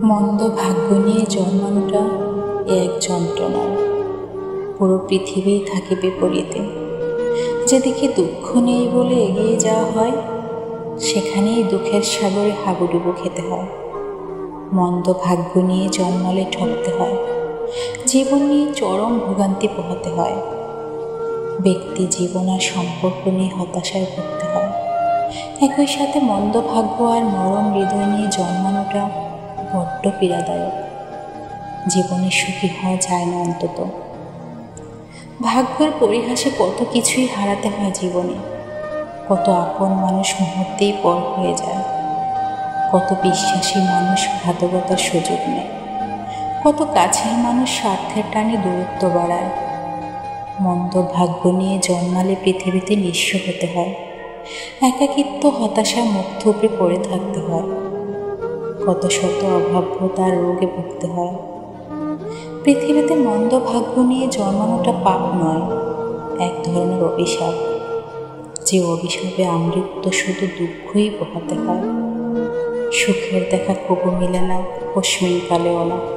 মন্দ ভাগ্য নিয়ে জন্মানোটা এক যন্ত্রণার। পুরো পৃথিবী থাকে বিপরীতে। যেদিকে দুঃখ নেই বলে এগিয়ে যাওয়া হয়, সেখানেই দুঃখের সাগরে হাবুডুবু খেতে হয়। মন্দ ভাগ্য নিয়ে জন্মালে ঠকতে হয়, জীবন নিয়ে চরম ভোগান্তি পোহাতে হয়। ব্যক্তি জীবন আর সম্পর্ক নিয়ে হতাশায় ভুগতে হয়। একই সাথে মন্দ ভাগ্য আর নরম হৃদয় নিয়ে জন্মানোটা বড্ড পীড়াদায়ক। জীবনে সুখী হওয়া যায় না অন্তত। ভাগ্যের পরিহাসে কত কিছুই হারাতে হয় জীবনে। কত আপন মানুষ মুহূর্তেই পর হয়ে যায়। কত বিশ্বাসী মানুষ ঘাতকতার সুযোগ নেয়। কত কাছের মানুষ স্বার্থের টানে দূরত্ব বাড়ায়। মন্দ ভাগ্য নিয়ে জন্মালে পৃথিবীতে নিঃস্ব হতে হয়। একাকিত্ব হতাশার মুখ থুবড়ে পড়ে থাকতে হয়। কত শত অভাব্যতার রোগে ভুগতে হয়। পৃথিবীতে মন্দ ভাগ্য নিয়ে জন্মানোটা পাপ নয়, এক ধরনের অভিশাপ। যে অভিশাপে আমৃত্য শুধু দুঃখই পোহাতে হয়। সুখের দেখা কবু মিলে না, অশ্বিনকালেও না।